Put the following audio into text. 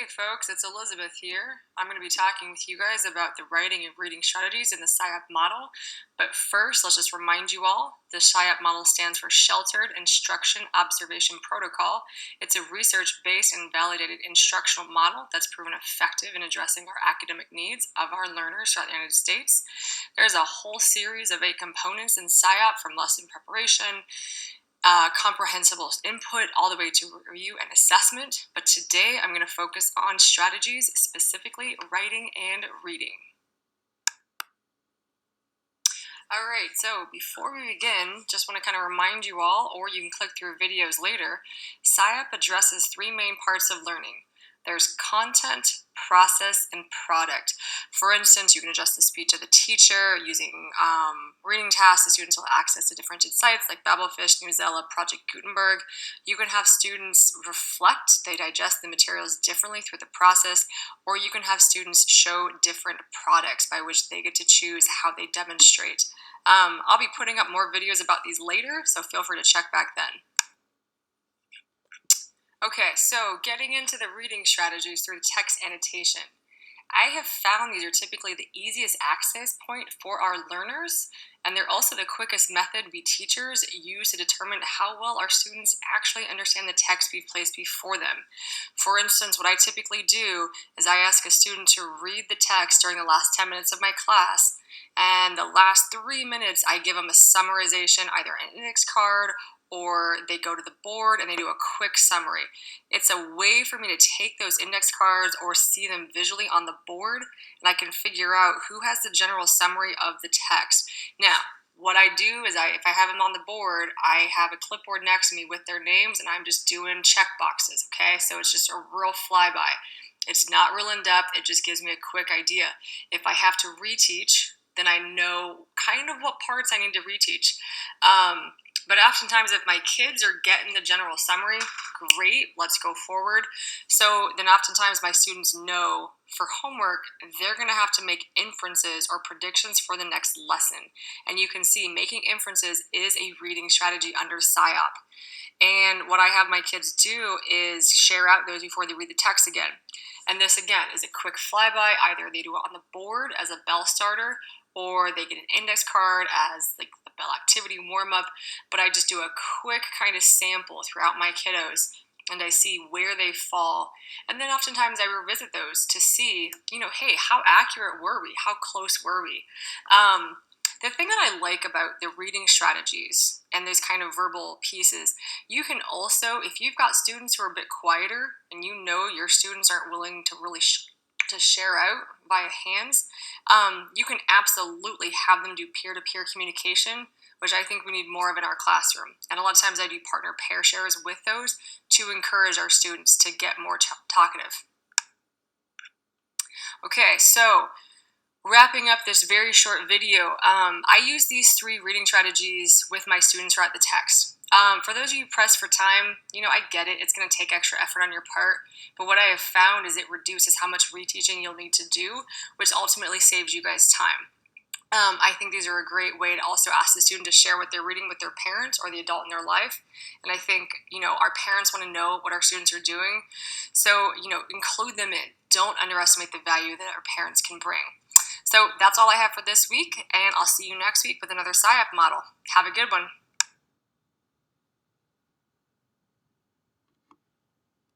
Folks, it's Elizabeth here. I'm going to be talking with you guys about the writing and reading strategies in the SIOP model. But first, let's just remind you all, the SIOP model stands for Sheltered Instruction Observation Protocol. It's a research-based and validated instructional model that's proven effective in addressing our academic needs of our learners throughout the United States. There's a whole series of 8 components in SIOP, from lesson preparation, comprehensible input, all the way to review and assessment. But today I'm going to focus on strategies, specifically writing and reading. Alright, so before we begin, just want to kind of remind you all, or you can click through videos later, SIOP addresses 3 main parts of learning. There's content, process, and product. For instance, you can adjust the speech of the teacher using reading tasks. The students will have access to differentiated sites like Babelfish, Newsela, Project Gutenberg. You can have students reflect. They digest the materials differently through the process, or you can have students show different products by which they get to choose how they demonstrate. I'll be putting up more videos about these later, so feel free to check back then. Okay, so getting into the reading strategies through text annotation. I have found these are typically the easiest access point for our learners, and they're also the quickest method we teachers use to determine how well our students actually understand the text we've placed before them. For instance, what I typically do is I ask a student to read the text during the last 10 minutes of my class, and the last 3 minutes I give them a summarization, either an index card or they go to the board and they do a quick summary. It's a way for me to take those index cards or see them visually on the board, and I can figure out who has the general summary of the text. Now, what I do is if I have them on the board, I have a clipboard next to me with their names, and I'm just doing check boxes, okay? So it's just a real flyby. It's not real in-depth, it just gives me a quick idea. If I have to reteach, then I know kind of what parts I need to reteach. But oftentimes, if my kids are getting the general summary, great, let's go forward. So then oftentimes my students know for homework, they're going to have to make inferences or predictions for the next lesson. And you can see making inferences is a reading strategy under SIOP. And what I have my kids do is share out those before they read the text again. And this, again, is a quick flyby. Either they do it on the board as a bell starter, or they get an index card as like the bell activity warm-up, but I just do a quick kind of sample throughout my kiddos, and I see where they fall. And then oftentimes I revisit those to see, hey, how accurate were we? How close were we? The thing that I like about the reading strategies and those kind of verbal pieces, you can also, if you've got students who are a bit quieter and you know your students aren't willing to really to share out via hands, you can absolutely have them do peer-to-peer communication, which I think we need more of in our classroom. And a lot of times I do partner pair shares with those to encourage our students to get more talkative. Okay, so wrapping up this very short video, I use these 3 reading strategies with my students throughout the text. For those of you pressed for time, I get it. It's going to take extra effort on your part. But what I have found is it reduces how much reteaching you'll need to do, which ultimately saves you guys time. I think these are a great way to also ask the student to share what they're reading with their parents or the adult in their life. And I think, our parents want to know what our students are doing. So, include them in. Don't underestimate the value that our parents can bring. So that's all I have for this week, and I'll see you next week with another SIOP model. Have a good one.